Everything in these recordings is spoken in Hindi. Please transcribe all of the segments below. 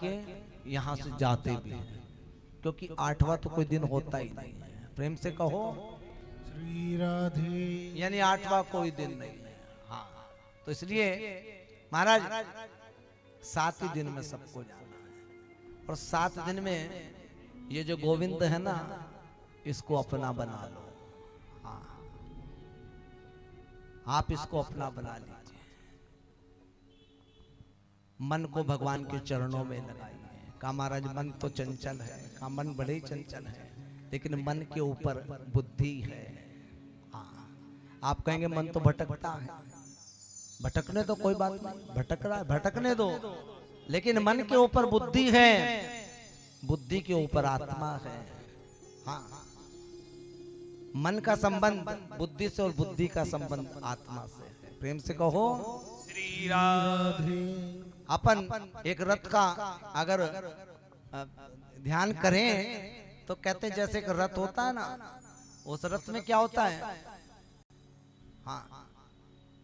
करके यहाँ से जाते भी हैं, क्योंकि 8वां तो कोई दिन होता ही नहीं है। प्रेम से कहो श्री राधे। यानी 8वां कोई दिन नहीं है। हाँ, तो इसलिए महाराज 7 ही दिन में सबको जाना है, और 7 दिन में ये जो गोविंद है ना, इसको अपना बना लो। हाँ, आप इसको अपना बना लीजिए। मन को भगवान के चरणों में लगाइए। कहा महाराज मन तो चंचल है, कहा मन बड़े ही चंचल है, लेकिन मन के ऊपर बुद्धि है। हाँ, आप कहेंगे मन तो भटकता है, भटकने तो कोई बात नहीं, भटक रहा है भटकने दो, लेकिन मन के ऊपर बुद्धि है, बुद्धि के ऊपर आत्मा है। हाँ, मन का संबंध बुद्धि से और बुद्धि का संबंध आत्मा से है। प्रेम से कहो श्री राधे। अपन एक रथ का अगर ध्यान करें तो कहते हैं जैसे एक रथ होता है ना, उस रथ में क्या होता है, हाँ,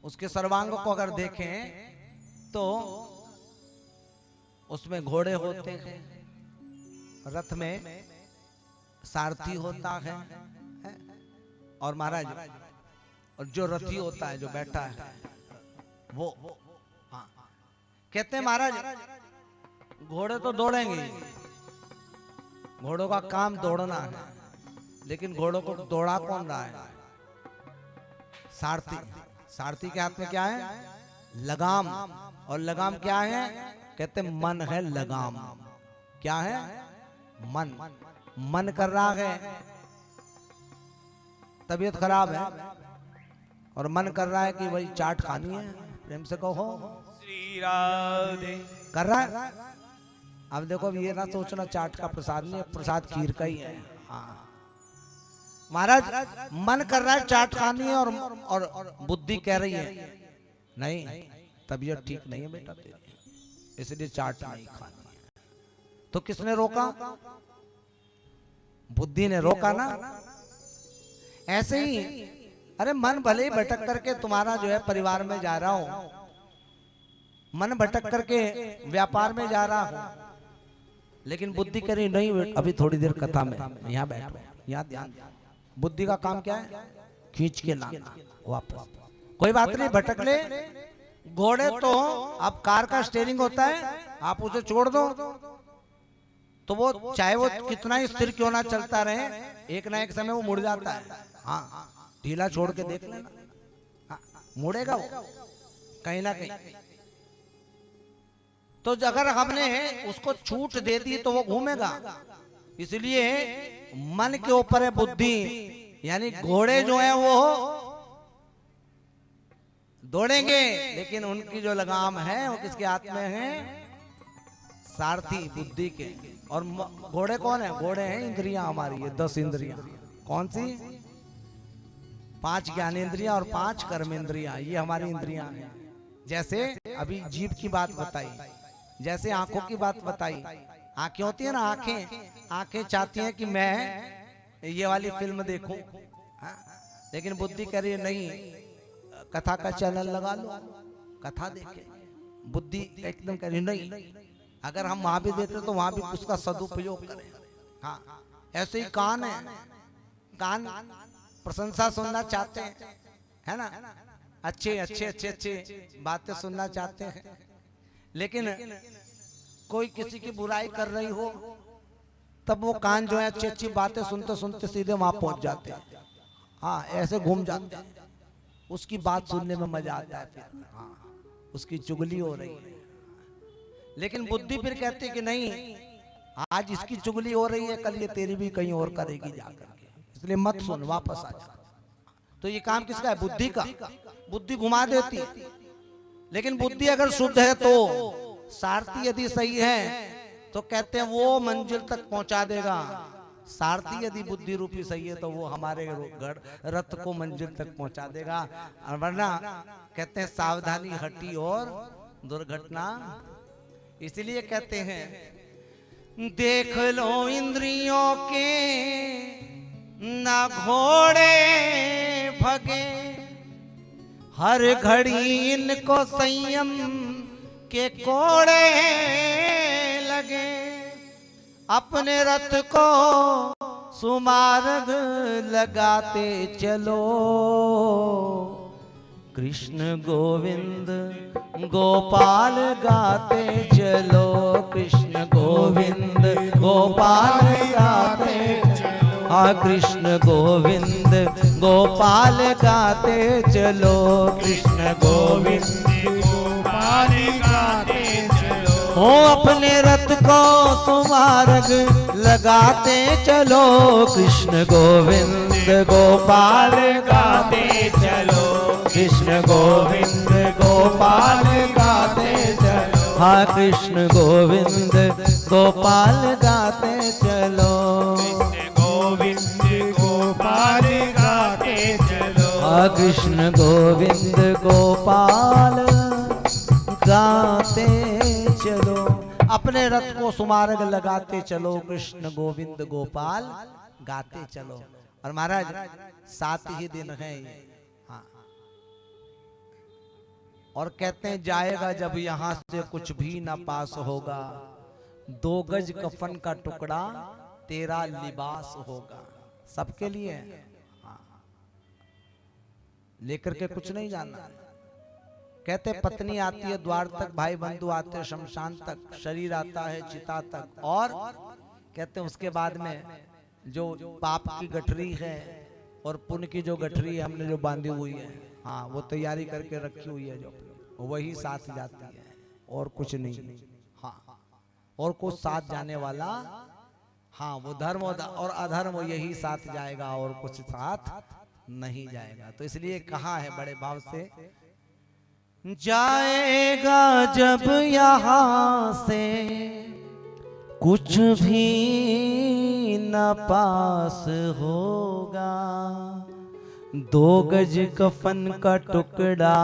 उसके सर्वांग को अगर देखें तो उसमें घोड़े होते हैं, रथ में सारथी होता है, और महाराज और जो रथी होता है, जो बैठा है वो, हाँ, कहते हैं महाराज घोड़े तो दौड़ेंगे, घोड़ों का काम दौड़ना है, लेकिन घोड़ों को दौड़ा कौन रहा है, सारथी। सारथी के हाथ में क्या है, लगाम, और लगाम क्या है, कहते हैं मन है लगाम। क्या है, मन। मन कर रहा है, तबीयत खराब है, और मन कर रहा है कि भाई चाट खानी है। प्रेम से कहो श्री राधे। कर रहा है। अब देखो, अब ये ना सोचना चाट का प्रसाद नहीं, प्रसाद खीर का ही है। हाँ महाराज, मन कर रहा है चाट खानी है, और बुद्धि कह रही है नहीं, तबीयत ठीक नहीं है बेटा तेरी, इसलिए चाट नहीं खानी है। तो किसने रोका, बुद्धि ने रोका ना। ऐसे ही अरे मन भले ही भटक करके तुम्हारा जो है परिवार में जा रहा हो, मन भटक करके व्यापार में जा रहा हो, लेकिन बुद्धि कह रही नहीं अभी थोड़ी देर कथा में यहाँ बैठो, यहाँ ध्यान। बुद्धि का काम क्या है, खींच के लाना वापस। कोई बात नहीं, भटक ले। घोड़े तो अब कार का स्टीयरिंग होता है, आप उसे छोड़ दो तो वो चाहे वो कितना ही स्थिर क्यों ना चलता रहे, एक ना एक समय वो मुड़ जाता है। हाँ, ढीला छोड़ के देख लेना, हाँ, मुड़ेगा वो कहीं ना कहीं। तो अगर हमने उसको छूट दे दी तो वो घूमेगा। इसलिए मन के ऊपर है बुद्धि, यानी घोड़े जो है वो दौड़ेंगे, लेकिन उनकी जो लगाम है वो किसके हाथ में है, सारथी बुद्धि के। और घोड़े कौन है, घोड़े हैं इंद्रियां हमारी, ये 10 इंद्रियां। कौन सी, 5 ज्ञानेंद्रियां और 5 कर्मेंद्रियां, ये हमारी इंद्रियां हैं। जैसे अभी जीभ की बात बताई, जैसे आंखों की बात बताई, आंखें होती है ना, आंखें चाहती हैं कि मैं ये वाली फिल्म देखूं, लेकिन बुद्धि कह रही है नहीं, कथा का चैनल लगा लो, कथा देखे। बुद्धि एकदम कह रही नहीं, अगर हम वहां भी देते तो वहां भी उसका सदुपयोग करें। हाँ, ऐसे ही कान है, कान प्रशंसा सुनना चाहते हैं, है ना, अच्छे अच्छे अच्छे अच्छे बातें सुनना चाहते हैं, लेकिन कोई किसी की बुराई कर रही हो तब वो कान जो है अच्छी अच्छी बातें सुनते सुनते सीधे वहां पहुंच जाते हैं। हाँ, ऐसे घूम जाते हैं, उसकी बात सुनने में मजा आता है फिर। हाँ, उसकी चुगली हो रही है, लेकिन बुद्धि फिर कहती है कि नहीं, आज इसकी चुगली हो रही है, कल ये तेरी भी कहीं और करेगी जाकर के, इसलिए मत सुन, वापस आ जा। तो ये काम किसका है, बुद्धि का। बुद्धि घुमा देती, लेकिन बुद्धि अगर शुद्ध है तो, सारथी यदि सही है तो कहते हैं वो मंजिल तक पहुंचा देगा। सारथी यदि बुद्धि रूपी सही है तो वो हमारे रथ को मंजिल तक पहुंचा देगा, वरना कहते हैं सावधानी हटी और दुर्घटना। इसलिए कहते हैं देख लो इंद्रियों के ना घोड़े भगे, हर घड़ी इनको संयम के कोड़े लगे। लगे अपने रथ को सुमार्ग लगाते चलो। कृष्ण गोविंद गोपाल गाते चलो, कृष्ण गोविंद गोपाल गाते चलो। हाँ कृष्ण गोविंद गोपाल गाते चलो, कृष्ण गोविंद गोपाल गाते चलो। हो अपने रथ को सुमार्ग लगाते चलो, कृष्ण गोविंद गोपाल गाते चलो, कृष्ण गोविंद गोपाल गाते चलो। हाँ कृष्ण गोविंद गोपाल गाते चलो, कृष्ण गोविंद गोपाल गाते चलो। हाँ कृष्ण गोविंद गोपाल गाते चलो। अपने रथ को सुमार्ग लगाते चलो, कृष्ण गोविंद गोपाल गाते चलो। और महाराज 7 ही दिन है ये। हाँ और कहते हैं जाएगा जब यहाँ से कुछ भी ना पास होगा, 2 गज कफन का टुकड़ा तेरा लिबास होगा। सबके लिए है। हाँ। लेकर के कुछ नहीं जाना। कहते पत्नी आती है द्वार तक, भाई बंधु आते हैं शमशान तक, शरीर आता है चिता तक। और कहते हैं उसके बाद में जो पाप की गठरी है और पुण्य की जो गठरी है हमने जो बांधी हुई है, हाँ वो तैयारी करके रखी हुई है, जो वही साथ जाती है और कुछ नहीं। हाँ और कुछ साथ जाने वाला, हाँ वो धर्म और अधर्म यही साथ जाएगा और कुछ साथ नहीं जाएगा। तो इसलिए कहा है बड़े भाव से, जाएगा जब यहाँ से कुछ भी न पास होगा, 2 गज कफन का टुकड़ा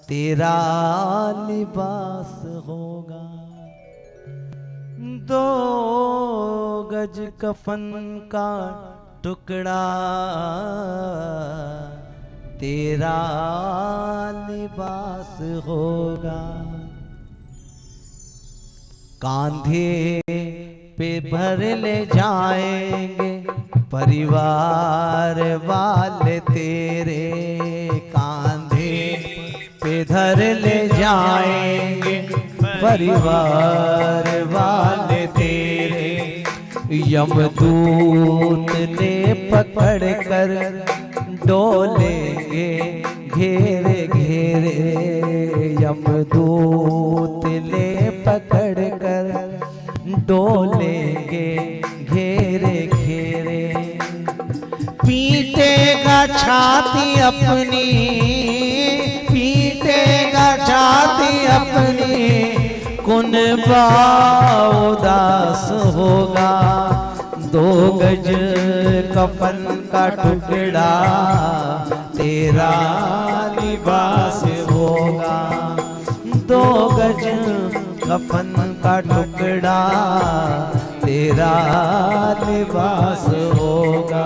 तेरा लिबास होगा। 2 गज कफन का टुकड़ा तेरा लिबास होगा। कांधे पे भर ले जाएंगे परिवार वाले तेरे, कांधे पे धर ले जाएंगे परिवार वाले तेरे। यमदूत ने पकड़ कर डोलेंगे घेरे घेरे, यमदूत ने पकड़ कर डोलेंगे घेरे घेरे। पीटेगा छाती अपनी, पीटेगा छाती अपनी, कुनबा उदास होगा। 2 गज कफन का टुकड़ा तेरा लिबास होगा। 2 गज कफन का टुकड़ा तेरा लिबास होगा।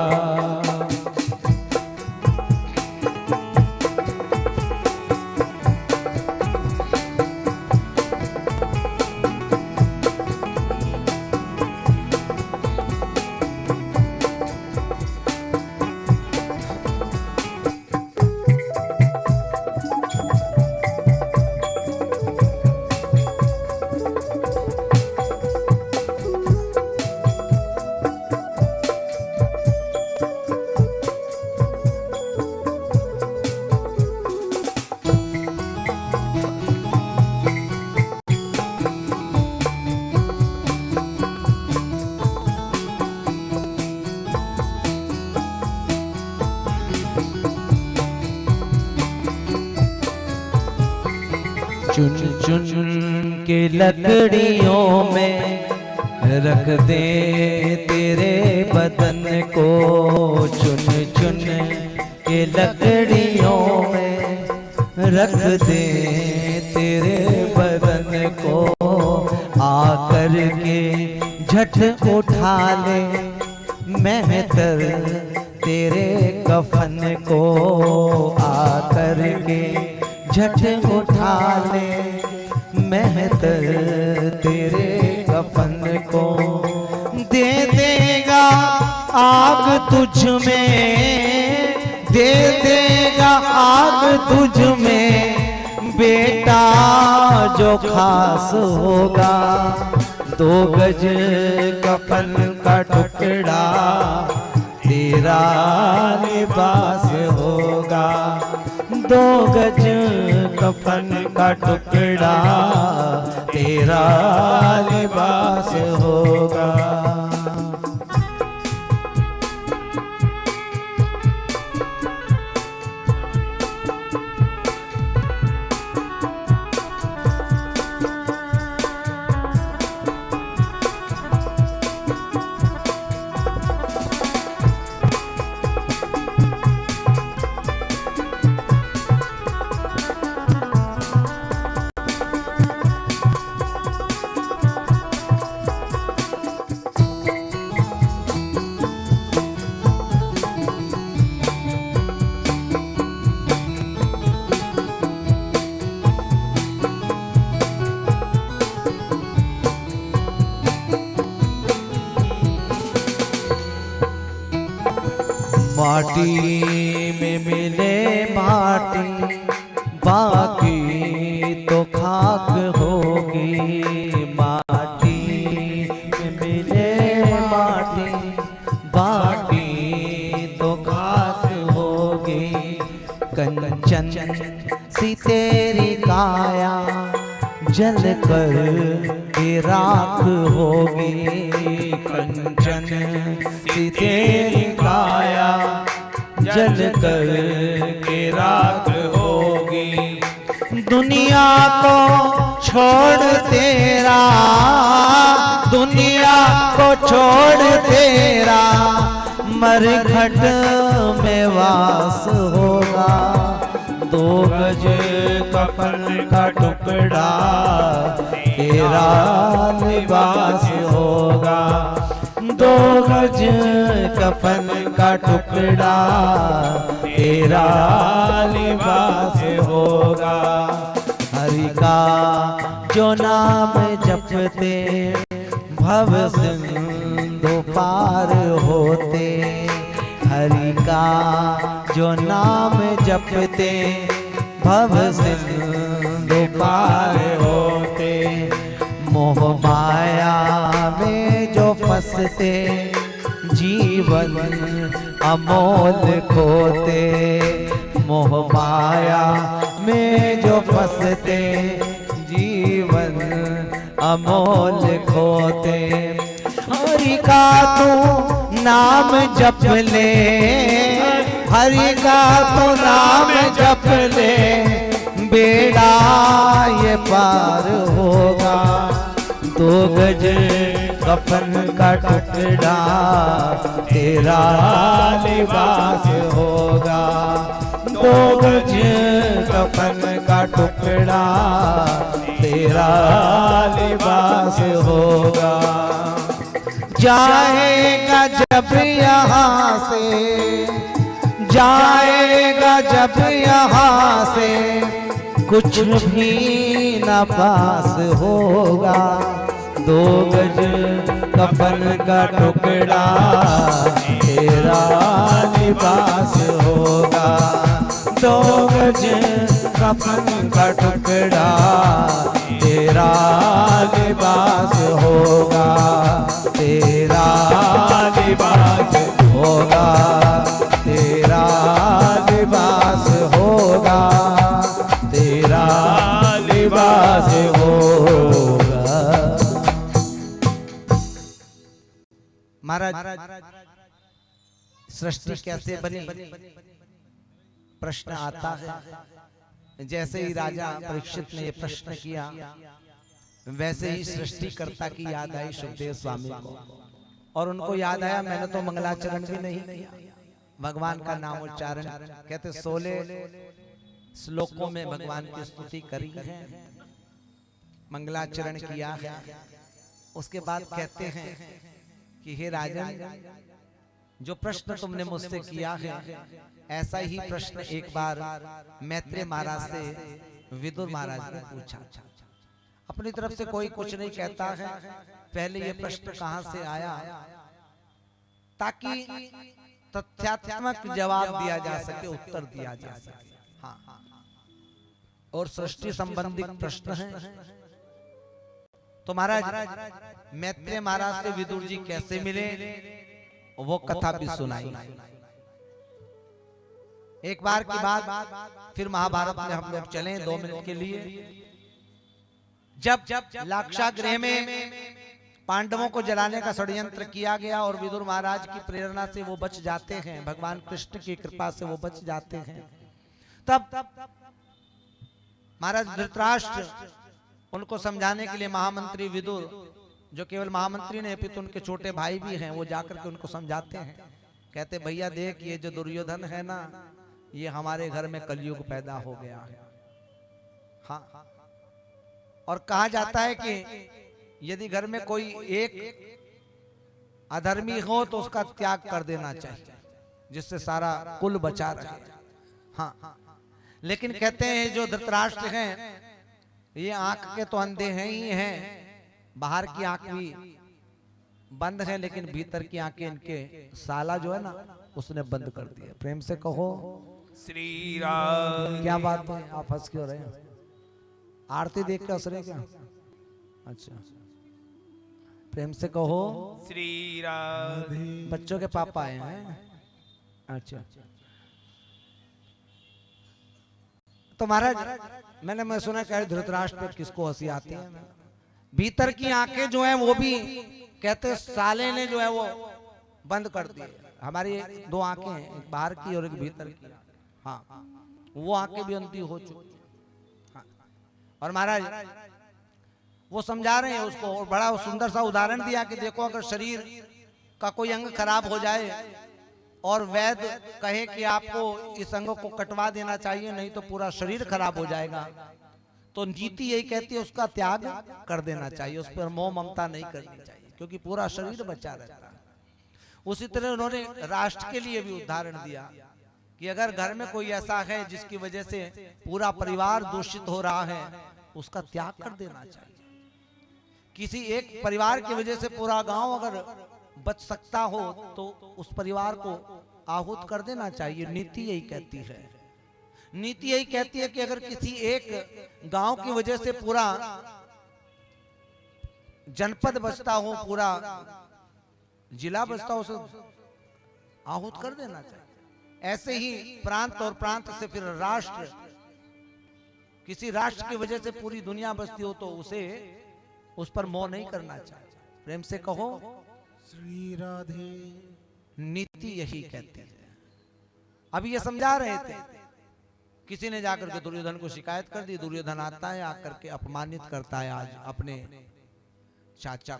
चुन चुन के लकड़ियों में रख दे तेरे बदन को, चुन चुन के लकड़ियों में रख दे तेरे बदन को। आकर के झट उठा ले मेहतर तेरे कफन को, आकर के झट उठा ले मेहतर तेरे कफन को दे देगा आग तुझ में, दे देगा आग तुझ में बेटा जो खास होगा। 2 गज कफन का टुकड़ा तेरा लिबास होगा। 2 गज कफन का टुकड़ा तेरा लिबास होगा। माटी में मिले माटी बाकी तो खाक होगी। माटी में मिले माटी बाकी तो खाक होगी। कंचन सी तेरी काया जल कर राख होगी। कंचन सी तेरी काया जल कर के राख होगी। दुनिया को छोड़ तेरा, दुनिया को छोड़ तेरा मरघट में वास होगा। 2 गज कफन का टुकड़ा तेरा लिबास होगा। 2 गज कफन का टुकड़ा तेरा लिबास होगा। हरि का जो नाम जपते भव सिंधु पार होते। हरि का जो नाम जपते भव सिंधु पार होते। मोह माया में जो फंसते जीवन अमोल खोते। मोह माया में जो फंसते जीवन अमोल खोते। हरि का तू नाम जप ले, हरि का तू नाम जप ले बेड़ा ये पार होगा। 2 गज कफन का टुकड़ा तेरा लिबास होगा। 2 गज कफन का टुकड़ा तेरा लिबास होगा। जाएगा जब यहाँ से, जाएगा जब यहाँ से कुछ भी न पास होगा। 2 गज कफन का टुकड़ा तेरा लिबास होगा। 2 गज कफन का टुकड़ा तेरा लिबास होगा। तेरा लिबास होगा, तेरा लिबास होगा, तेरा लिबास होगा। महाराज सृष्टि कैसे बनी प्रश्न आता है। जैसे ही राजा परीक्षित ने ये प्रश्न किया वैसे ही सृष्टिकर्ता की याद आई सुखदेव स्वामी को, और उनको याद आया मैंने तो मंगलाचरण भी नहीं किया। भगवान का नाम उच्चारण कहते 16 श्लोकों में भगवान की स्तुति करी है, मंगलाचरण किया है। उसके बाद कहते हैं कि हे राजन, जो प्रश्न तुमने मुझसे किया है ऐसा ही प्रश्न एक बार मैत्रेय महाराज से विदुर महाराज ने पूछा। अपनी तरफ से कोई कुछ नहीं कहता है। पहले ये प्रश्न कहां से आया, ताकि तथ्यात्मक जवाब दिया जा सके, उत्तर दिया जा सके। हाँ, और सृष्टि संबंधी प्रश्न है। तो महाराज मैत्रेय महाराज से विदुर जी कैसे मिले, वो कथा भी सुनाई। एक बार की बात, फिर महाभारत में हम लोग चले 2 मिनट के लिए। जब लाक्षागृह में पांडवों को जलाने का षड्यंत्र किया गया और विदुर महाराज की प्रेरणा से वो बच जाते हैं, भगवान कृष्ण की कृपा से वो बच जाते हैं, तब महाराज धृतराष्ट्र उनको समझाने के लिए महामंत्री विदुर, जो केवल महामंत्री नहीं अपितु उनके छोटे भाई भी हैं, वो जाकर के उनको समझाते हैं। कहते भैया देख, ये जो दुर्योधन है ना, ये हमारे घर में कलयुग पैदा हो गया है। हाँ, और कहा जाता है कि यदि घर में कोई एक अधर्मी हो तो उसका त्याग कर देना चाहिए, जिससे सारा कुल बचा रहे। हाँ, लेकिन कहते हैं जो धृतराष्ट्र हैं, ये आंख के तो अंधे हैं ही हैं, बाहर की आंख भी बंद है, लेकिन भीतर की आंखें इनके साला जो है ना, उसने बंद कर दिया। प्रेम से कहो श्री राम। क्या बात है, आप हंस क्यों रहे हैं? आरती देख के हंस रहे क्या? अच्छा, प्रेम से कहो श्री राधे। बच्चों के पापा आए हैं। अच्छा, तो महाराज मैं सुना कह धृतराष्ट्र पे किसको हंसी आती है। भीतर की आंखें जो है वो भी कहते साले ने जो है वो बंद कर दी। हमारी 2 आंखें हैं, एक बाहर की और एक भीतर की। हाँ, वो आंखें भी अंधी हो चुकी। हाँ, और महाराज वो समझा रहे हैं उसको, और बड़ा सुंदर सा उदाहरण दिया कि देखो अगर शरीर का कोई अंग खराब हो जाए और वैद्य कहे कि आपको इस अंग को कटवा देना चाहिए, नहीं तो पूरा शरीर खराब हो जाएगा, तो नीति यही कहती है उसका त्याग कर देना चाहिए, उस पर मोह ममता नहीं करनी चाहिए, क्योंकि पूरा शरीर बचा रहता है। उसी तरह उन्होंने राष्ट्र के लिए भी उदाहरण दिया कि अगर घर में कोई ऐसा है जिसकी वजह से पूरा परिवार दूषित हो रहा है, उसका त्याग कर देना चाहिए। किसी एक परिवार की वजह से पूरा गांव अगर बच सकता हो तो उस परिवार को आहूत कर देना चाहिए। नीति यही कहती है। नीति यही कहती है कि अगर किसी एक गांव की वजह से पूरा जनपद बचता हो, पूरा जिला बचता हो, उसे आहूत कर देना चाहिए। ऐसे ही प्रांत और प्रांत से फिर राष्ट्र, किसी राष्ट्र की वजह से पूरी दुनिया बचती हो तो उसे उस पर मोह नहीं करना चाहिए। प्रेम से कहो श्री राधे। नीति यही कहती है। अभी ये समझा रहे थे, किसी ने जाकर के दुर्योधन को शिकायत कर दी। दुर्योधन आता है, आकर के अपमानित करता है आज अपने चाचा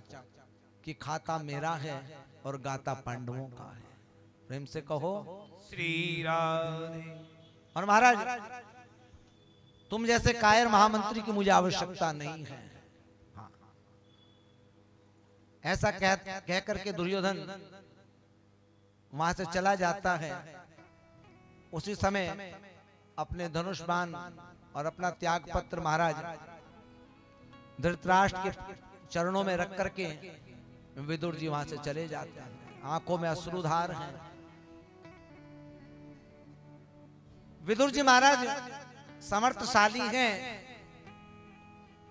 कि खाता मेरा है और गाता पांडवों का है। प्रेम से कहो श्री राधे। और महाराज तुम जैसे कायर महामंत्री की मुझे आवश्यकता नहीं है। हाँ, ऐसा कह करके दुर्योधन वहां से चला जाता है। उसी समय अपने धनुष बाण और अपना त्याग पत्र महाराज धृतराष्ट्र के चरणों में रख करके विदुर जी वहां से चले जाते हैं। आंखों में अश्रुधार हैं। विदुर जी महाराज समर्थशाली हैं,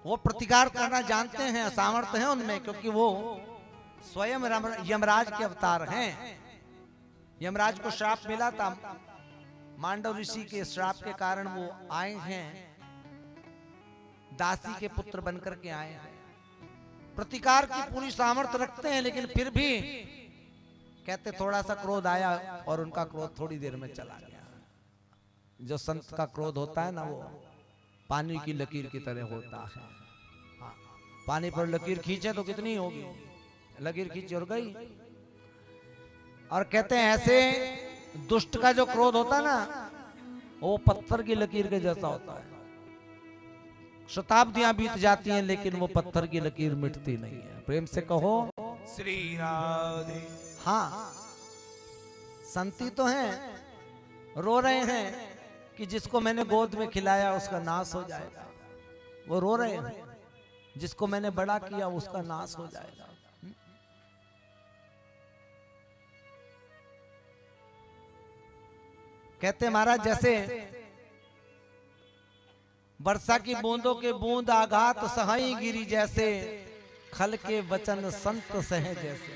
वो प्रतिकार करना जानते हैं, सामर्थ्य है उनमें, क्योंकि वो स्वयं यमराज के अवतार हैं। यमराज को श्राप मिला था, मांडव ऋषि के श्राप के कारण वो आए हैं, दासी के पुत्र बनकर के आए हैं। प्रतिकार की पूरी सामर्थ्य रखते हैं, लेकिन फिर भी कहते थोड़ा सा क्रोध आया और उनका क्रोध थोड़ी देर में चला गया। जो संत का क्रोध होता है ना, वो पानी की लकीर की तरह होता है। हाँ, पानी पर लकीर खींचे तो कितनी होगी, लकीर खींची और गई। और कहते हैं ऐसे दुष्ट का जो क्रोध होता है ना, वो पत्थर की लकीर के जैसा होता है। शताब्दियां बीत जाती हैं लेकिन वो पत्थर की लकीर मिटती नहीं है। प्रेम से कहो श्री राधे। हाँ, संती तो हैं, रो रहे हैं कि जिसको मैंने गोद में खिलाया उसका नाश हो जाएगा। वो रो रहे हैं, जिसको मैंने बड़ा किया उसका नाश हो जाएगा। कहते महाराज जैसे वर्षा की बूंदों के बूंद आघात सहाई गिरी, जैसे खल के वचन संत सहे जैसे।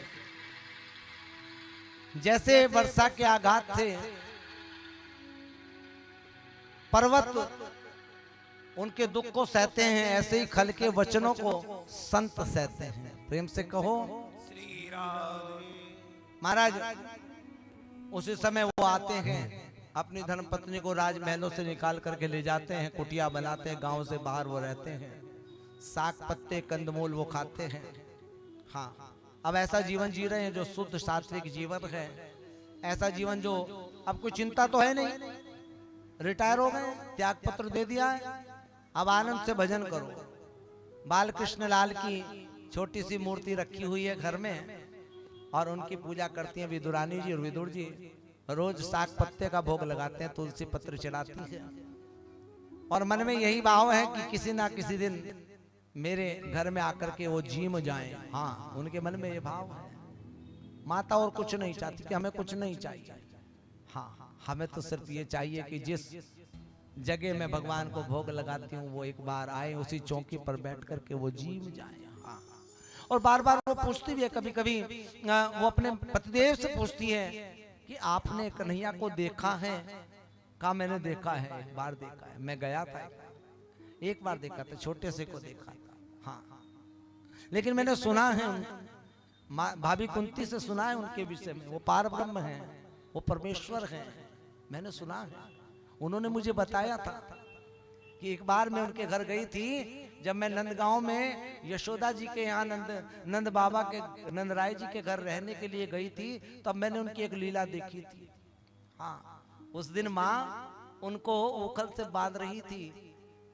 जैसे वर्षा के आघात से पर्वत उनके दुख को सहते हैं, ऐसे ही खल के वचनों को संत सहते हैं। प्रेम से कहो श्री राधे। महाराज उसी समय वो आते हैं, अपनी धर्मपत्नी को राजमहलों से निकाल करके ले जाते हैं, कुटिया बनाते हैं, गांव से बाहर वो रहते हैं, साग पत्ते कंदमूल वो खाते हैं। हाँ, अब ऐसा जीवन जी रहे हैं जो शुद्ध सात्विक जीवन है। ऐसा जीवन जो अब कोई चिंता तो है नहीं, रिटायर हो गए, त्याग पत्र दे दिया है, अब आनंद से भजन करो। बाल कृष्ण लाल की छोटी सी मूर्ति रखी हुई है घर में, और उनकी पूजा करती हैं विदुरानी जी और विदुर जी। रोज साग पत्ते का भोग लगाते हैं, तुलसी पत्र चढ़ाती है, और मन में यही भाव है कि किसी ना किसी दिन मेरे घर में आकर के वो जीम जाएं। हाँ, उनके मन में ये भाव है। माता और कुछ नहीं चाहती कि हमें कुछ नहीं चाहिए, हाँ हमें तो सिर्फ ये चाहिए कि जिस जगह मैं भगवान को भोग लगाती हूँ वो एक बार आए, उसी चौकी पर बैठ करके वो जीम जाए। हाँ, और बार बार वो पूछती भी है, कभी कभी वो अपने पतिदेव से पूछती है कि आपने कन्हैया को देखा है? कहा मैंने देखा है, एक बार देखा है, मैं गया था, एक बार देखा था, छोटे से को देखा था। हाँ, लेकिन मैंने सुना है, भाभी कुंती से सुना है उनके विषय में, वो पार ब्रह्म है, वो परमेश्वर है, मैंने सुना है। उन्होंने मुझे बताया था कि एक बार मैं उनके घर गई थी, जब मैं नंदगांव में यशोदा जी के यहाँ नंद बाबा के नंद राय जी के घर रहने के लिए गई थी, तब मैंने उनकी एक लीला देखी थी। हाँ, उस दिन माँ उनको ओखल से बांध रही थी,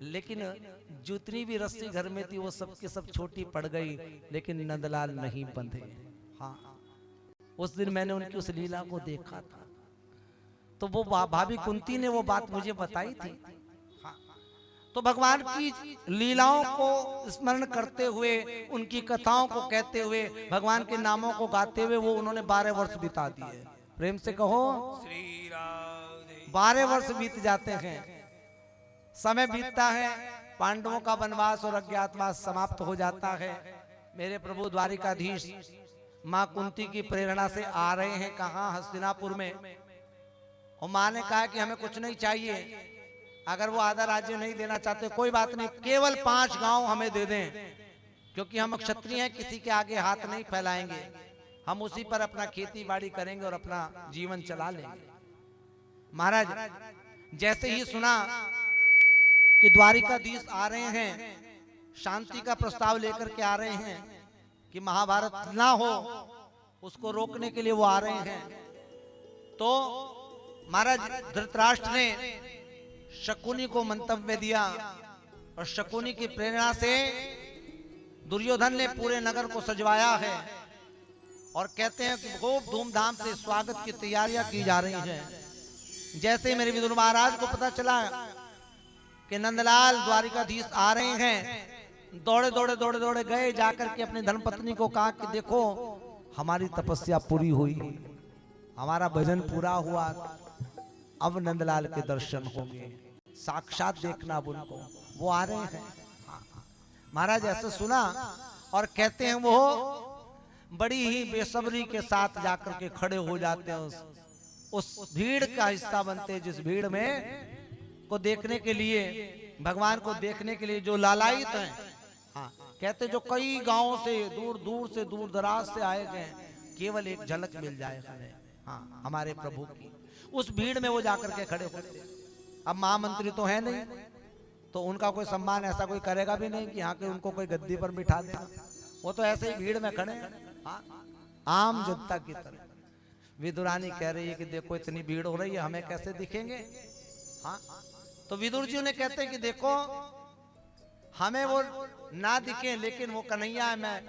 लेकिन जितनी भी रस्सी घर में थी वो सबकी सब छोटी पड़ गई, लेकिन नंदलाल नहीं बंधे। हाँ, उस दिन मैंने उनकी उस लीला को देखा था, तो वो भाभी कुंती ने वो बात मुझे बताई थी। हाँ, तो भगवान की लीलाओं को स्मरण करते हुए, उनकी कथाओं को कहते हुए, भगवान के नामों को गाते हुए वो उन्होंने 12 वर्ष बिता दिए। प्रेम से कहो श्री राधे। 12 वर्ष बीत जाते हैं, समय बीतता है, पांडवों का वनवास और अज्ञातवास समाप्त हो जाता है। मेरे प्रभु द्वारिकाधीश माँ कुंती की प्रेरणा से आ रहे हैं, कहाँ? हस्तिनापुर में। और माँ ने कहा कि हमें कुछ नहीं चाहिए, अगर वो आधा राज्य नहीं देना चाहते कोई बात नहीं, केवल 5 गांव हमें दे दें, क्योंकि हम क्षत्रिय हैं, किसी के आगे हाथ नहीं फैलाएंगे, हम उसी पर अपना खेती बाड़ी करेंगे और अपना जीवन चला लेंगे। महाराज जैसे ही सुना कि द्वारिकाधीश आ रहे हैं, शांति का प्रस्ताव लेकर के आ रहे हैं कि महाभारत ना हो, उसको रोकने के लिए वो आ रहे हैं, तो महाराज धृतराष्ट्र ने शकुनी को मंतव्य दिया, और शकुनी की प्रेरणा से दुर्योधन ने पूरे नगर को सजवाया है, और कहते हैं कि खूब धूमधाम से स्वागत की तैयारियां की जा रही हैं। जैसे मेरे विदुर महाराज को पता चला कि नंदलाल द्वारिकाधीश आ रहे हैं, दौड़े दौड़े दौड़े दौड़े गए, जाकर के अपनी धर्मपत्नी को कहा कि देखो हमारी तपस्या पूरी हुई, हमारा भजन पूरा हुआ, अब नंदलाल के दर्शन होंगे, साक्षात देखना अब उनको, वो आ रहे हैं। महाराज ऐसे सुना, और कहते हैं वो बड़ी ही बेसब्री के साथ जाकर के खड़े हो जाते हैं, उस भीड़ का हिस्सा बनते हैं, जिस भीड़ में को देखने के लिए, भगवान को देखने के लिए जो लालायित हैं। हाँ, कहते जो कई गांवों से, दूर दूर से, दूर दराज से आए गए, केवल एक झलक मिल जाए हमें, हाँ हमारे प्रभु की, उस भीड़ में वो जाकर के खड़े होते। अब महामंत्री तो है नहीं, तो उनका कोई सम्मान ऐसा कोई करेगा भी नहीं कि यहाँ के उनको कोई गद्दी पर बिठा देगा, वो तो ऐसे ही भीड़ में खड़े, हाँ, आम जनता की तरह। विदुरानी कह रही है कि देखो इतनी भीड़ हो रही है, हमें कैसे दिखेंगे? हाँ, तो विदुर जी ने कहते हैं कि देखो हमें वो ना दिखे, लेकिन वो कन्हैया है, मैं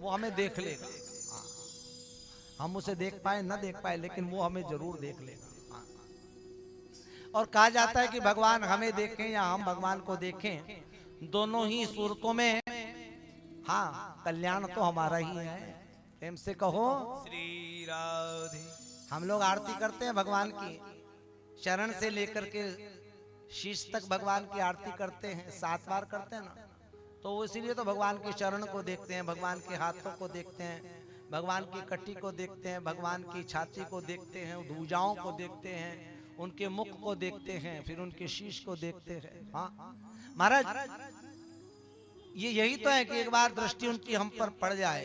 वो हमें देख लेगा। हम उसे देख पाए ना देख पाए, लेकिन वो हमें जरूर देख लेगा। और कहा जाता है कि भगवान हमें देखें या हम भगवान को देखें, दोनों ही सूरतों में हाँ, कल्याण तो हमारा ही है। प्रेम से कहो। श्री राधे। हम लोग आरती करते हैं भगवान की, चरण से लेकर के शीश तक भगवान की आरती करते हैं, 7 बार करते हैं ना। तो इसीलिए तो भगवान के चरण को देखते हैं, भगवान के हाथों को देखते हैं, भगवान की कटी को देखते हैं, भगवान की छाती को देखते हैं, भुजाओं को देखते हैं, उनके मुख को देखते हैं, फिर उनके शीश को देखते हैं। हाँ महाराज, ये यही तो है कि एक बार दृष्टि उनकी हम पर पड़ जाए।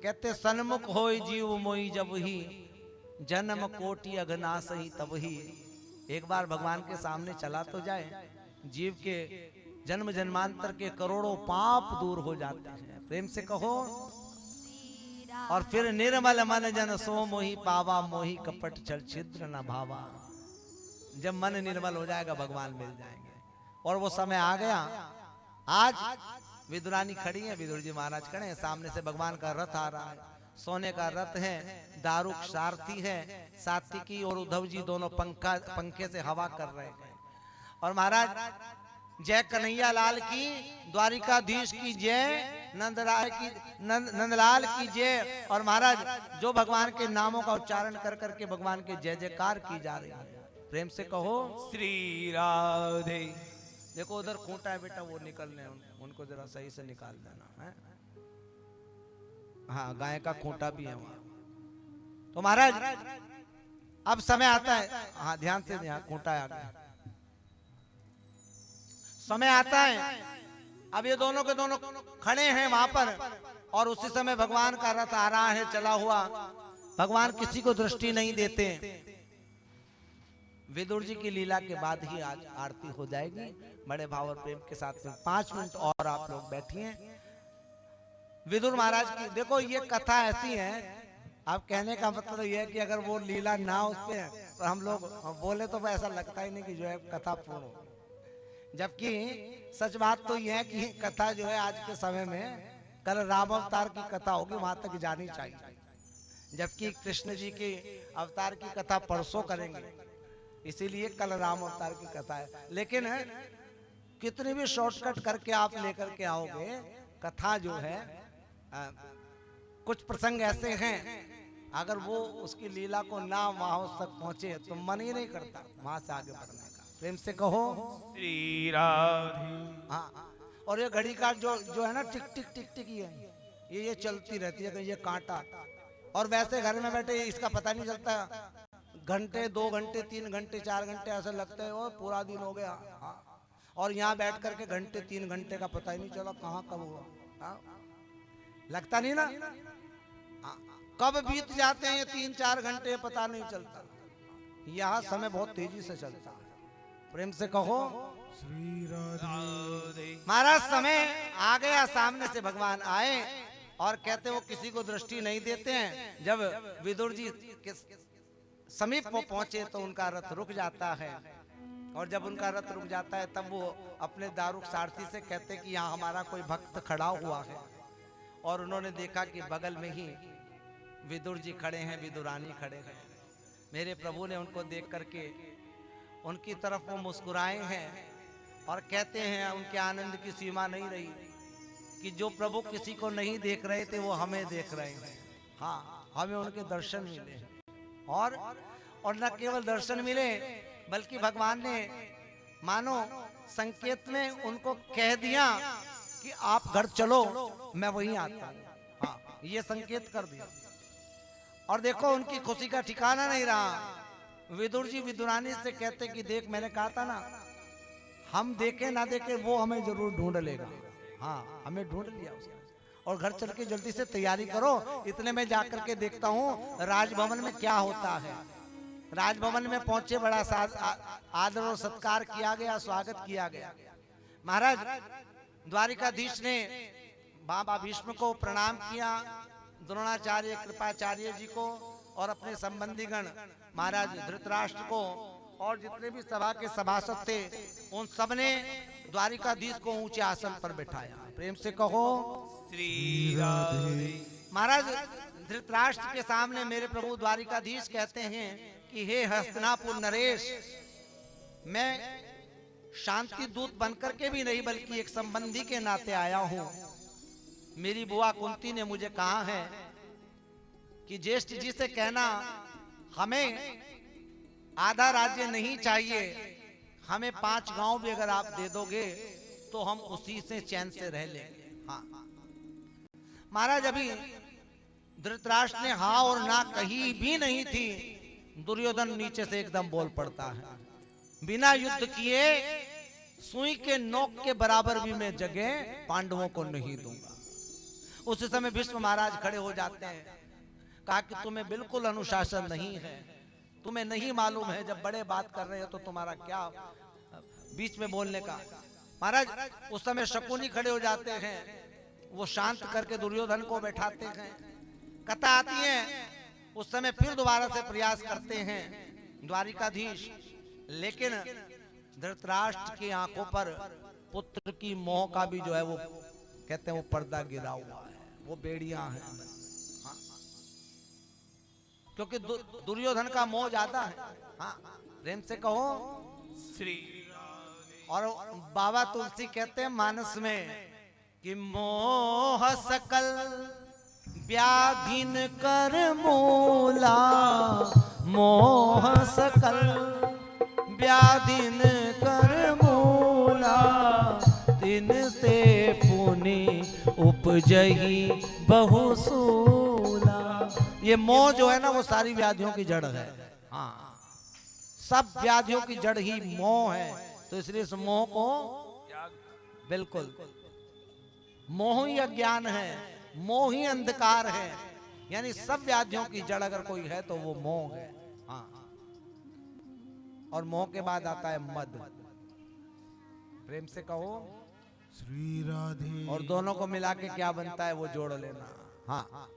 कहते सन्मुख होय जीव मोई जब ही, जन्म कोटि अघनासही तब ही। एक बार भगवान के सामने चला तो जाए, जीव के जन्म जन्मांतर के करोड़ों पाप दूर हो जाते हैं। प्रेम से कहो। और फिर निर्मल मन जन सो मोहि पावा, मोहि कपट छल छिद्र न भावा। जब मन निर्मल हो जाएगा भगवान मिल जाएंगे। और वो समय आ गया। आज विदुरानी खड़ी है, विदुर जी महाराज खड़े हैं, सामने से भगवान का रथ आ रहा है, सोने का रथ है, दारुक सारथी है, सात्विकी और उद्धव जी दोनों पंखे से हवा कर रहे हैं। और महाराज जय कन्हैया लाल की, द्वारिकाधीश की जय, नंदलाल की जय। और महाराज जो भगवान के नामों का उच्चारण कर करके भगवान के जय जयकार की जा रही है। प्रेम से कहो। श्री राधे। देखो उधर खूंटा है बेटा, वो निकलने उनको जरा सही से निकाल देना है। हाँ, गाय का खूंटा भी है वहां। तो महाराज अब समय आता है, हाँ ध्यान से, यहाँ खूंटा आ गया, समय आता है। अब ये दोनों के दोनों खड़े हैं वहां पर, और उसी समय भगवान का रथ आ रहा है चला हुआ। भगवान किसी को दृष्टि नहीं देते। विदुर जी की लीला के बाद ही आज आरती हो जाएगी बड़े भाव और प्रेम के साथ में। 5 मिनट और आप लोग बैठिए। विदुर महाराज की देखो ये कथा ऐसी है, आप कहने का मतलब ये है कि अगर वो लीला ना उसपे तो हम लोग बोले तो ऐसा लगता ही नहीं कि जो है कथा पूर्ण हो। जबकि सच बात तो यह है कि कथा जो है आज के समय में, कल राम अवतार की कथा होगी, वहां तक जानी चाहिए। जबकि कृष्ण जी के अवतार की कथा परसों करेंगे, इसीलिए कल राम अवतार की कथा है। लेकिन कितनी भी शॉर्टकट करके आप लेकर के आओगे, कथा जो है कुछ प्रसंग ऐसे हैं, अगर वो उसकी लीला को ना वहां तक पहुंचे तो मन ही नहीं करता वहां से आगे बढ़ने का। प्रेम से कहो। श्री राधे। हाँ, और ये घड़ी का जो है ना, टिक टिक टिक टिक ये चलती रहती है, ये कांटा। और वैसे घर में बैठे इसका पता नहीं चलता, घंटे 2 घंटे 3 घंटे 4 घंटे ऐसा लगता है वो पूरा दिन हो गया। हाँ। और यहाँ बैठ करके घंटे 3 घंटे का पता ही नहीं चला कहाँ कब हुआ। हाँ। लगता नहीं ना। हाँ। कब बीत जाते हैं ये 3-4 घंटे पता नहीं चलता। यहाँ समय बहुत तेजी से चलता है। प्रेम से कहो। श्री राधे। महाराज समय आ गया, सामने से भगवान आए और कहते वो किसी को दृष्टि नहीं देते हैं। जब विदुर जी के समीप वो पहुंचे तो उनका रथ रुक जाता है। और जब उनका रथ रुक जाता है तब वो अपने दारुक सारथी से कहते कि यहाँ हमारा कोई भक्त खड़ा हुआ है। और उन्होंने देखा कि बगल में ही विदुर जी खड़े हैं, विदुरानी खड़े हैं। मेरे प्रभु ने उनको देख करके उनकी तरफ वो मुस्कुराए हैं और कहते हैं, उनके आनंद की सीमा नहीं रही कि जो प्रभु किसी को नहीं देख रहे थे वो हमें देख रहे हैं। हाँ, हमें उनके दर्शन मिले। और न केवल दर्शन मिले बल्कि भगवान ने मानो संकेत में उनको कह दिया कि आप घर चलो, मैं वहीं आता हूँ। हाँ, ये संकेत कर दिया। और देखो उनकी खुशी का ठिकाना नहीं रहा। विदुर जी विदुरानी से कहते कि देख, मैंने कहा था ना, हम देखे ना देखे वो हमें जरूर ढूंढ लेगा। हाँ, हमें ढूंढ लिया उसने। और घर चल के जल्दी से तैयारी करो, इतने में जाकर के देखता हूँ राजभवन में क्या होता है। राजभवन में पहुंचे, बड़ा आदर और सत्कार किया गया, स्वागत किया गया। महाराज द्वारिकाधीश ने बाबा भीष्म को प्रणाम किया, द्रोणाचार्य कृपाचार्य जी को और अपने संबंधीगण महाराज धृतराष्ट्र को और जितने भी सभा के सभासद थे उन सब ने द्वारिकाधीश को ऊंचे आसन पर बिठाया। प्रेम से कहो। श्री राधे। महाराज धृतराष्ट्र के सामने मेरे प्रभु द्वारिकाधीश कहते हैं कि हे हस्तिनापुर नरेश, मैं शांति दूत बनकर के भी नहीं बल्कि एक संबंधी के नाते आया हूं। मेरी बुआ कुंती ने मुझे कहा है कि ज्येष्ठ जी से कहना हमें आधा राज्य नहीं चाहिए, हमें 5 गांव भी अगर आप दे दोगे तो हम उसी से चैन से रह लेंगे। हाँ महाराज, अभी धृतराष्ट्र ने हाँ और ना कही भी नहीं थी, दुर्योधन नीचे से एकदम बोल पड़ता है, बिना युद्ध किए सुई के नोक के बराबर भी मैं जगह पांडवों को नहीं दूंगा। उस समय भीष्म महाराज खड़े हो जाते हैं, कहा कि तुम्हें बिल्कुल अनुशासन नहीं है, तुम्हें नहीं मालूम है जब बड़े बात कर रहे हो तो तुम्हारा क्या बीच में बोलने का। महाराज उस समय शकुनी खड़े हो जाते हैं, वो शांत करके दुर्योधन को बैठाते हैं। कथा आती है, उस समय फिर दोबारा से प्रयास करते हैं द्वारिकाधीश, लेकिन धृतराष्ट्र की आंखों पर पुत्र की मोह का भी जो है वो कहते हैं वो पर्दा गिरा हुआ है, वो बेड़ियां हैं। हाँ। क्योंकि दुर्योधन का मोह ज्यादा है। हाँ प्रेम से कहो श्री राधे। और बाबा तुलसी कहते हैं मानस में कि मोह सकल व्याधिन कर मूला, मोह सकल व्याधिन कर मूला, दिन से पुनि उपजही बहुसूला। ये मोह जो है ना वो सारी व्याधियों की जड़ है। हाँ सब व्याधियों की जड़ ही मोह है, तो इसलिए इस मोह को बिल्कुल, मोह ही अज्ञान है, मोह ही अंधकार है, यानी सब व्याधियों की जड़ अगर कोई है तो वो मोह है। हाँ और मोह के बाद आता है मद। प्रेम से कहो श्री राधे। और दोनों को मिला के क्या बनता है वो जोड़ लेना। हाँ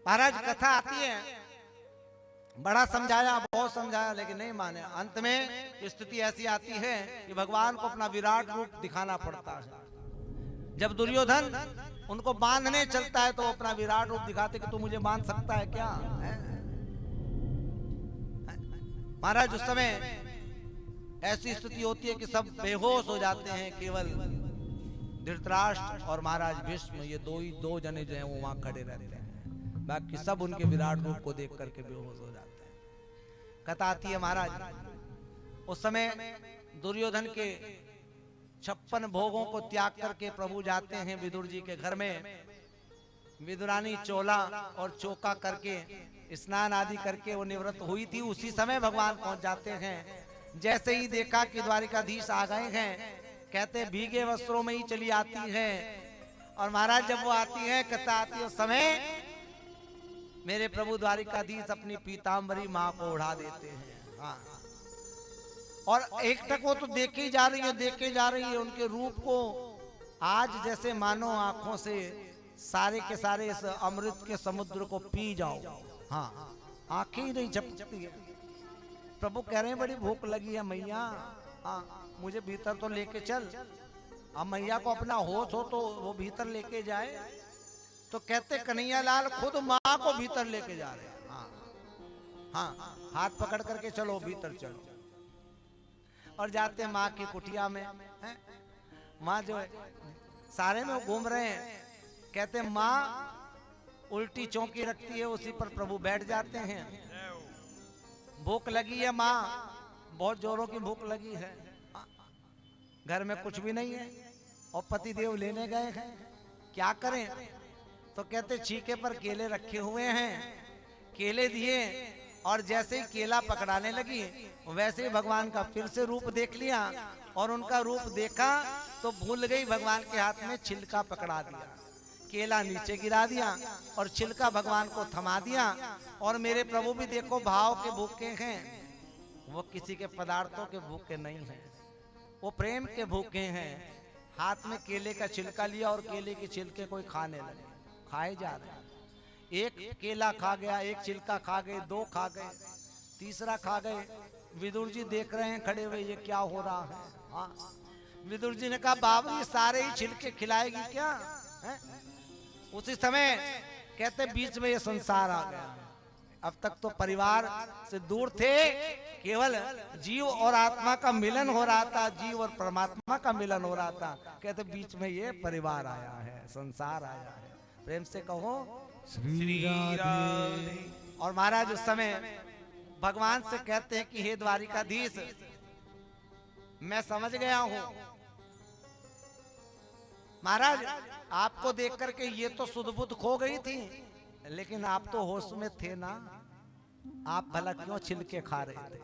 महाराज कथा आती है, बड़ा समझाया बहुत समझाया लेकिन नहीं माने। अंत में स्थिति ऐसी आती है कि भगवान को अपना विराट रूप दिखाना पड़ता है। जब दुर्योधन उनको बांधने चलता है तो अपना विराट रूप दिखाते कि तू मुझे बांध सकता है क्या है? महाराज उस समय ऐसी स्थिति होती है कि सब बेहोश हो जाते हैं, केवल धृतराष्ट्र और महाराज भीष्म ये दो जने जो हैं वो वहां खड़े रहते हैं, बाकी सब उनके विराट रूप को देख करके बेहोश हो जाते हैं। कथा आती है महाराज उस समय दुर्योधन के 56 भोगों को त्याग करके प्रभु जाते हैं विदुर जी के घर में। विदुरानी चोला और चौका करके स्नान आदि करके वो निवृत्त हुई थी, उसी समय भगवान पहुंच जाते हैं। जैसे ही देखा कि द्वारिकाधीश आ गए हैं, कहते भीगे वस्त्रों में ही चली आती है। और महाराज जब वो आती है, कथा आती है उस समय मेरे प्रभु द्वारिकाधीश अपनी पीताम्बरी माँ को उड़ा देते हैं। हाँ और एक तक वो तो देखे जा रही है, देखे जा रही है उनके रूप को, आज जैसे मानो आंखों से सारे के सारे इस अमृत के समुद्र को पी जाओ। हाँ आंखें ही नहीं झपकती है। प्रभु कह रहे हैं बड़ी भूख लगी है मैया, हाँ मुझे भीतर तो लेके चल। अब मैया को अपना होश हो तो वो भीतर लेके जाए, तो कहते कन्हैया लाल खुद माँ को भीतर लेके जा रहे हैं। हाँ हाँ हाथ पकड़ करके चलो भीतर चलो। और जाते हैं माँ की कुटिया में, माँ जो है सारे में घूम रहे हैं, कहते हैं माँ उल्टी चौकी रखती है, उसी पर प्रभु बैठ जाते हैं। भूख लगी है माँ, बहुत जोरों की भूख लगी है, घर में कुछ भी नहीं है और पतिदेव लेने गए हैं, क्या करें? तो कहते छीके पर केले रखे हुए हैं, केले दिए और जैसे ही केला पकड़ाने लगी वैसे ही भगवान का फिर से रूप देख लिया। और उनका रूप देखा तो भूल गई, भगवान के हाथ में छिलका पकड़ा दिया, केला नीचे गिरा दिया और छिलका भगवान को थमा दिया। और मेरे प्रभु भी देखो भाव के भूखे हैं, वो किसी के पदार्थों के भूखे नहीं हैं, वो प्रेम के भूखे हैं। हाथ में केले का छिलका लिया और केले के छिलके कोई खाने लगे, खाए जा रहे हैं। एक केला खा गया, एक छिलका खा गए, 2 खा गए, तीसरा खा गए। विदुर जी देख रहे हैं खड़े हुए, ये क्या हो रहा है? हाँ विदुर जी ने कहा बाबू ये सारे ही छिलके खिलाएगी क्या है? उसी समय कहते बीच में ये संसार आ गया, अब तक तो परिवार से दूर थे, केवल जीव और आत्मा का मिलन हो रहा था, जीव और परमात्मा का मिलन हो रहा था। कहते बीच में ये परिवार आया है, संसार आया है। प्रेम से कहो श्री राधे। और महाराज उस समय भगवान से कहते हैं कि हे द्वारिकाधीश, मैं समझ गया हूं महाराज, आपको देख करके ये तो सुध बुध खो गई थी, लेकिन आप तो होश में थे ना, आप भला क्यों छिलके खा रहे थे?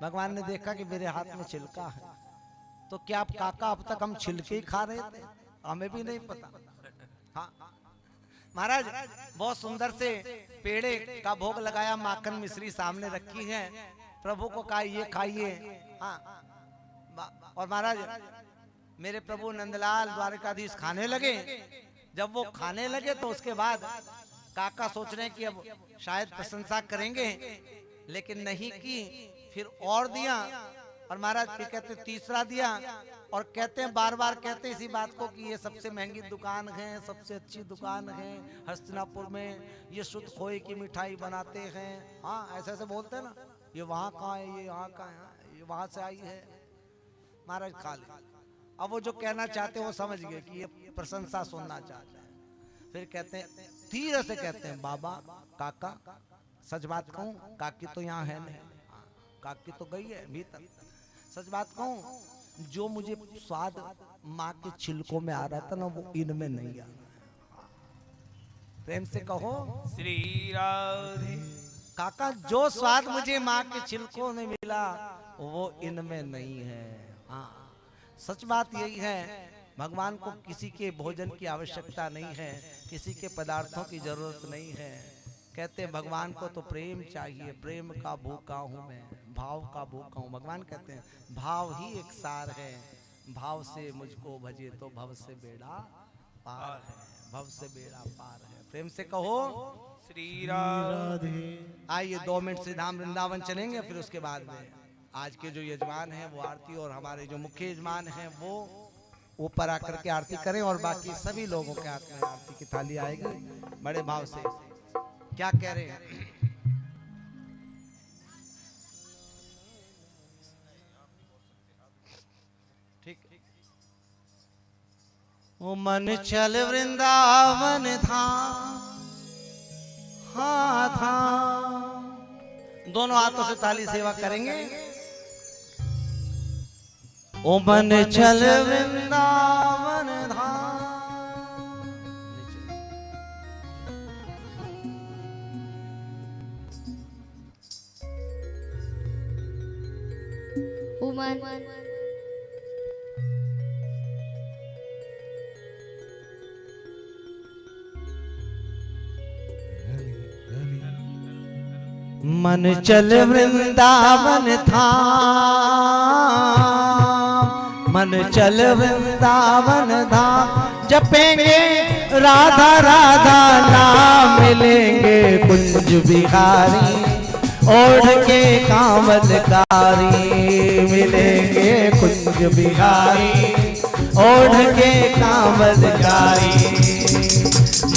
भगवान ने देखा कि मेरे हाथ में छिलका है, तो क्या आप काका अब तक हम छिलके ही खा रहे थे? हमें भी नहीं पता। हाँ महाराज, बहुत सुंदर से पेड़े का भोग लगाया, माखन मिश्री सामने रखी है, प्रभु को कहा ये खाइए। हाँ, और महाराज मेरे प्रभु नंदलाल द्वारकाधीश खाने लगे। जब वो खाने लगे तो उसके बाद काका सोच रहे हैं कि अब शायद प्रशंसा करेंगे, लेकिन नहीं की, फिर और दिया, और महाराज फिर कहते तीसरा दिया, और कहते हैं बार बार कहते हैं इसी बात को कि ये सबसे महंगी दुकान है, सबसे अच्छी दुकान है हस्तिनापुर में, ये शुद्ध खोए की मिठाई बनाते हैं। हाँ ऐसे ऐसे बोलते हैं ना, ये वहाँ का है, ये यहाँ का है, ये वहाँ से आई है। महाराज खा ले। अब वो जो कहना चाहते हैं वो समझ गए कि ये प्रशंसा सुनना चाहते हैं। फिर कहते हैं धीरे से कहते हैं बाबा काका सच बात कहूँ, काकी तो यहाँ है नहीं, काकी तो गई है भीतर। सच बात कहूँ, जो मुझे स्वाद माँ के छिलकों में आ रहा था ना, वो इनमें नहीं आ रहा। प्रेम से कहो श्री राधे। काका, जो स्वाद मुझे माँ के छिलकों में मिला वो इनमें नहीं है। हाँ सच बात यही है, भगवान को किसी के भोजन की आवश्यकता नहीं है, किसी के पदार्थों की जरूरत नहीं है। कहते हैं भगवान को तो प्रेम चाहिए, प्रेम का भूखा हूँ मैं, भाव का भूखा हूँ। भगवान कहते हैं भाव ही एक सार है, भाव से मुझको भजे तो भव से बेड़ा पार है, भव से बेड़ा पार है। प्रेम से कहो श्री राधे। आइए 2 मिनट से धाम वृंदावन चलेंगे, फिर उसके बाद में आज के जो यजमान हैं वो आरती, और हमारे जो मुख्य यजमान हैं वो ऊपर आकर के आरती करें, और बाकी सभी लोगों के हाथ में आरती की थाली आएगी बड़े भाव से। क्या कह रहे हैं? ठीक। ओ मन चल वृंदावन धाम, हाँ धाम। दोनों हाथों से ताली सेवा करेंगे। ओ मन चल वृंदावन धाम। ओ मन मन चल वृंदावन धाम, मन चल वृंदावन धाम। जपेंगे राधा राधा नाम, मिलेंगे कुंज बिहारी ओढ़ के कांवलकारी, मिलेंगे कुंज बिहारी ओढ़ के कांवलकारी।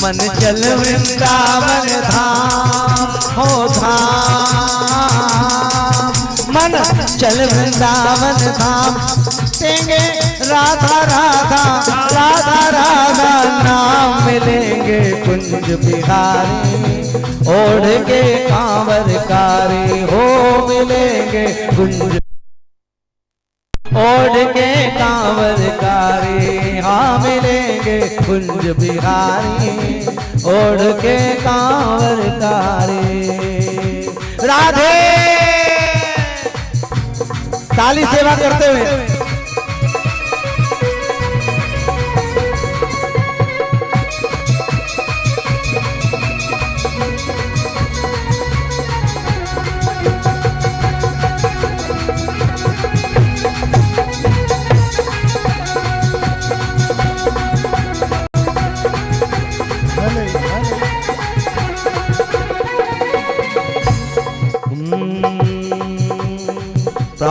मन चल वृंदावन धाम, हो धाम, मन चल वृंदावन धाम। देंगे राधा राधा राधा राधा नाम, मिलेंगे कुंज बिहारी ओढ़ के कांवरकारी, हो मिलेंगे कुंज ओढ़ के कांवरकारी। हाँ मिलेंगे कुंज बिहारी ओढ़ के कांवरकारी। राधे ताली सेवा करते हुए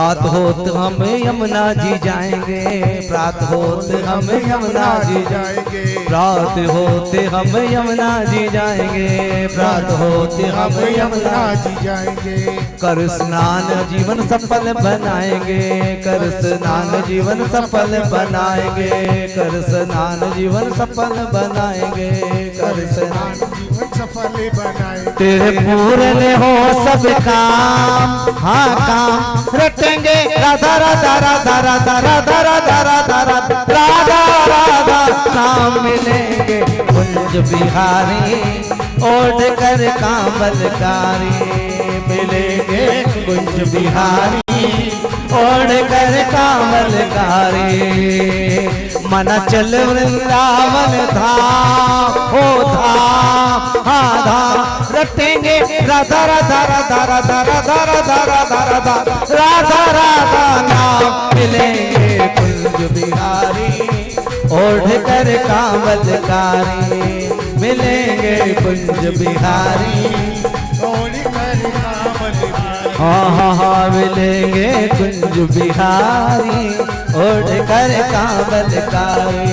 प्रात होत हम यमुना जी जाएंगे, प्रात होत हम यमुना जी जाएंगे, प्रात होते हम यमुना जी जाएंगे, प्रात होते हम यमुना जी जाएंगे। कर स्नान जीवन सफल बनाएंगे, कर स्नान जीवन सफल बनाएंगे, कर स्नान जीवन सफल बनाएंगे, कर स्नान जीवन सफल बनाएंगे। तेरे पूरे हो सब काम, हाँ काम रटेंगे, राधा राधा राधा राधा राधा राधा राधा राधा राधा राधा नाम मिलेंगे कुंज बिहारी, ओढ़ कर कांवलकारी मिलेंगे कुंज बिहारी, ओढ़ कर कांवलकारी। मना चल वृंदावन धाम, हो धाम, हाँ धाम रटेंगे, राधा राधा राधा राधा राधा राधा राधा राधा राधा राधा नाम मिलेंगे कुंज बिहारी, ओढ़ कर कांवलकारी मिलेंगे कुंज बिहारी, ओढ़ कर कांवलकारी। हाँ हाँ हाँ मिलेंगे कुंज बिहारी, ओढ़ कर कांवलकारी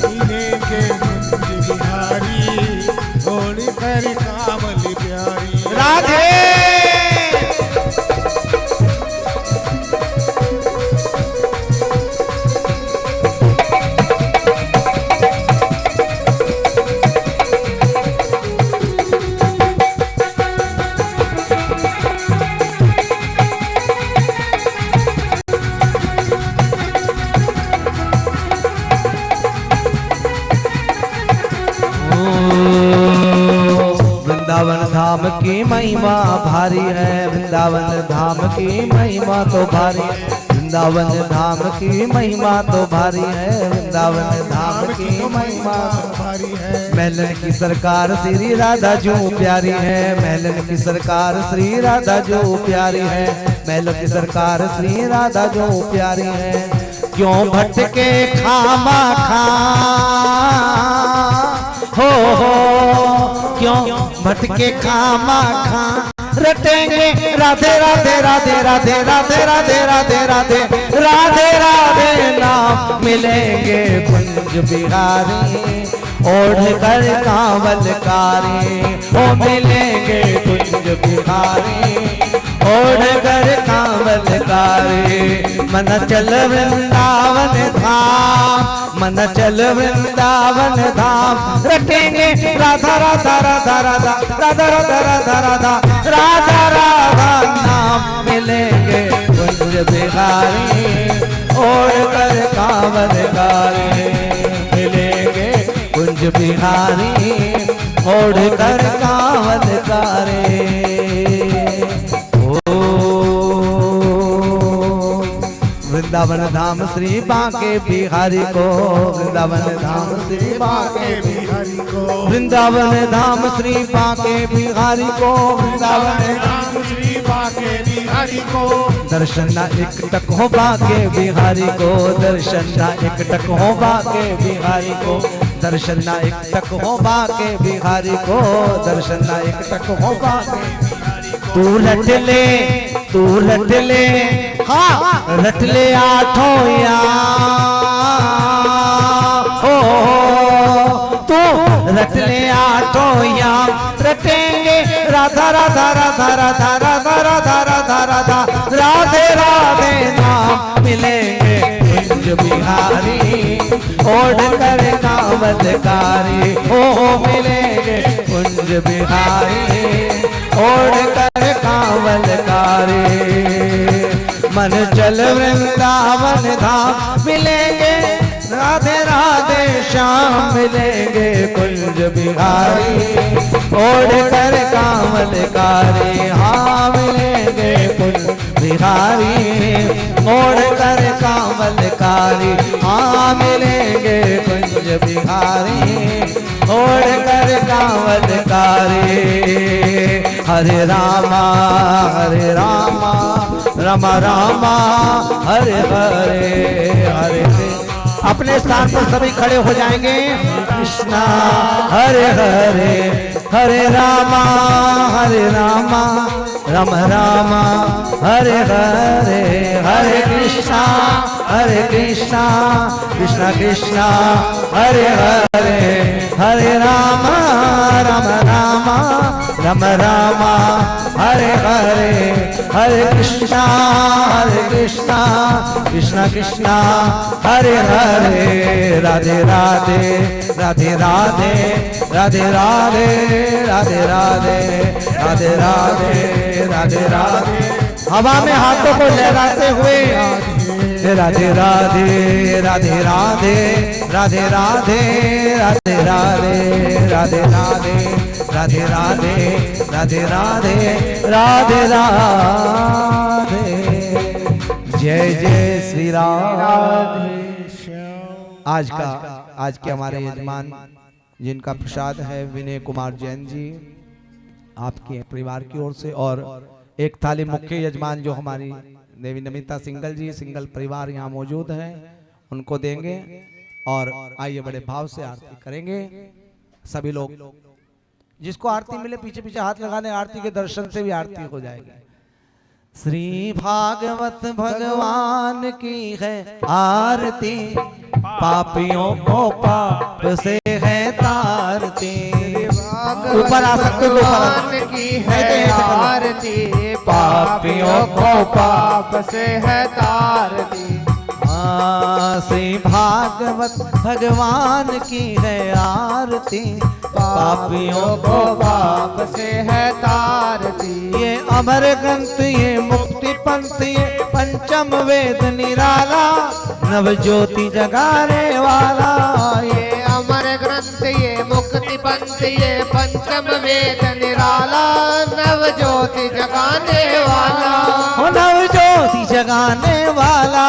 मिलेंगे कुंज बिहारी, ओढ़ कर कांवल प्यारी। राधे। वृंदावन धाम की महिमा भारी है, वृंदावन धाम की महिमा तो भारी है, वृंदावन धाम की महिमा तो भारी है, वृंदावन धाम की महिमा तो भारी है। मेलन की सरकार श्री राधा जो प्यारी है, मेलन की सरकार श्री राधा जो प्यारी है, मेलन की सरकार श्री राधा जो प्यारी है। क्यों भटके खामा खा, हो क्यों भटके खामा खा, रटेंगे राधे राधे राधे राधे राधे राधे राधे राधे राधे राधे नाम मिलेंगे कुंज बिहारी, ओढ़ कर कांवलकारी ओ मिलेंगे कुंज बिहारी, ओढ़ कर कांवलकारी। मन चल वृंदावन धाम, मन चल वृंदावन धाम रटेंगे, राधा राधा राधा राधा राधा राधा राधा राधा राधा राधा नाम मिलेंगे कुंज बिहारी, ओढ़ कर कांवलकारी मिलेंगे कुंज बिहारी, ओढ़ कर कांवलकारी। वृंदावन धाम श्री बांके बिहारी को, वृंदावन धाम श्री बांके बिहारी को, वृंदावन धाम श्री बांके बिहारी को, वृंदावन धाम श्री बांके बिहारी को। दर्शन ना एक टक हो बांके बिहारी को, दर्शन ना एक टक हो बांके बिहारी को, दर्शन ना एक टक हो बांके बिहारी को, दर्शन ना एक टक हो बांके। तू लट ले, तू लट ले, हाँ रट ले आठों याम, हो तू रट ले आठों याम, रटेंगे राधा राधा राधा राधा राधा राधा राधा राधा राधे राधे नाम मिलेंगे कुंज बिहारी, ओढ़ कर कांवलकारी ओ मिलेंगे कुंज बिहारी, ओढ़ कर कांवलकारी। मन चल वृंदावन धाम मिलेंगे, राधे राधे श्याम मिलेंगे कुंज बिहारी, ओढ़ कर कांवलकारी हाँ मिलेंगे कुंज बिहारी, ओढ़ कर कांवलकारी हाँ मिलेंगे कुंज बिहारी, ओढ़ कर कांवलकारी। हरे रामा रामा रामा हरे हरे हरे हरे। अपने स्थान पर सभी खड़े हो जाएंगे। कृष्णा हरे हरे हरे रामा राम राम हरे हरे हरे कृष्णा कृष्णा कृष्णा हरे हरे हरे राम राम राम राम राम हरे हरे हरे कृष्णा कृष्णा कृष्णा हरे हरे राधे राधे राधे राधे राधे राधे राधे राधे राधे राधे राधे राधे हवा में हाथों को लहराते हुए राधे राधे राधे राधे राधे राधे राधे राधे राधे राधे राधे राधे राधे राधे राधे जय जय श्री राधे। आज के हमारे यजमान जिनका प्रसाद है विनय कुमार जैन जी आपके परिवार की ओर से, और एक थाली मुख्य यजमान जो हमारी देवी नमिता सिंगल जी सिंगल परिवार यहाँ मौजूद है उनको देंगे। और आइए बड़े भाव से आरती करेंगे सभी लोग। जिसको आरती मिले पीछे पीछे हाथ लगाने, आरती के दर्शन से भी आरती हो जाएगी। श्री भागवत भगवान की है आरती, पापियों को पाप से है तारती। ऊपर आ सकते भगवान की है आरती, पापियों को पाप से है तारती। श्री भागवत भगवान की है आरती, पापियों को पाप से है तारती। ये अमर ग्रंथ ये मुक्ति पंथ ये पंचम वेद निराला, नव ज्योति जगाने वाला। ये अमर ग्रंथ ये मुक्ति पंथ ये पंचम वेद निराला, नव ज्योति जगाने वाला। नव ज्योति जगाने वाला,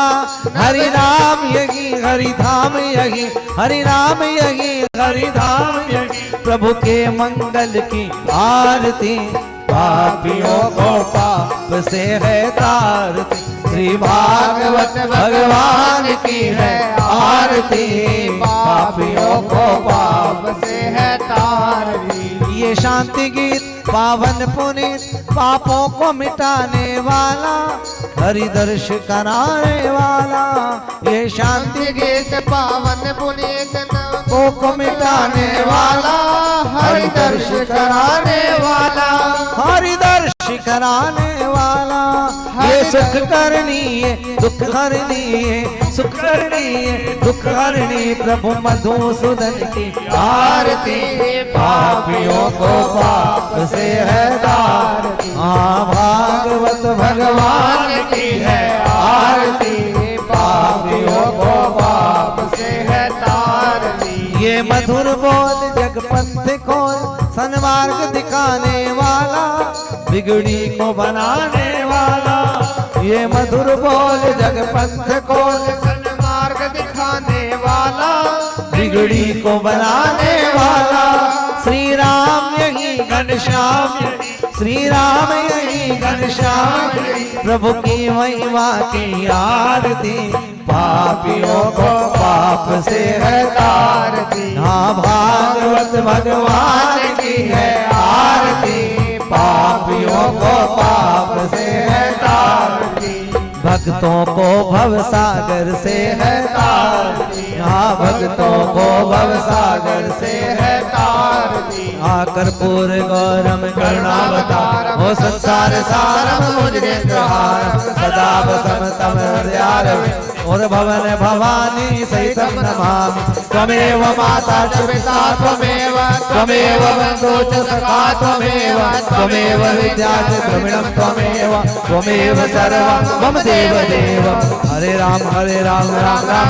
हरि नाम यही हरि धाम यही, हरि नाम यही हरि धाम यही। प्रभु के मंगल की आरती, पापियों को पाप से है तारती। श्री भागवत भगवान की है आरती, पापियों को पाप से है तारती। ये शांति गीत पावन पुनीत, पापों को मिटाने वाला, हरि दर्श कराने वाला। ये शांति गीत पावन पुनीत, पापों को मिटाने वाला, हरि दर्श कराने वाला। हरि दर्श कराने वाला। ये सुख करनी है दुख हरनी है, सुख करनी है दुख हरनी। प्रभु मधुसूदन की आरती, पापियों को पाप से है तारती। भागवत भगवान की है आरती, पापियों को पाप से है तारती। ये मधुर बोल जग पंथ को सन्मार्ग दिखाने वाला, बिगड़ी को बनाने वाला। ये मधुर बोल जग पंथ को सन्मार्ग दिखाने वाला, बिगड़ी को बनाने वाला। श्री राम यही घनश्याम यही, श्री राम यही घनश्याम यही। प्रभु की महिमा की आरती, पापियों को पाप से है तारती। हाँ भागवत भगवान की है आरती, पापियों को पाप से है तारती। भक्तों को भव सागर से है तारती। हाँ भक्तों को भव सागर से है तारती। कर्पूर गौरम करुणावतारम, हो संसार सारम मुजरेन्द्रहारम। सदा वसम तम हृदयारविंद, और भवन भवानी सहितं नमामि। त्वमेव माता च पिता त्वमेव, त्वमेव बन्धु च सखा त्वमेव, त्वमेव विद्या च द्रविणं त्वमेव, त्वमेव सर्वं मम देव देव। हरे राम राम राम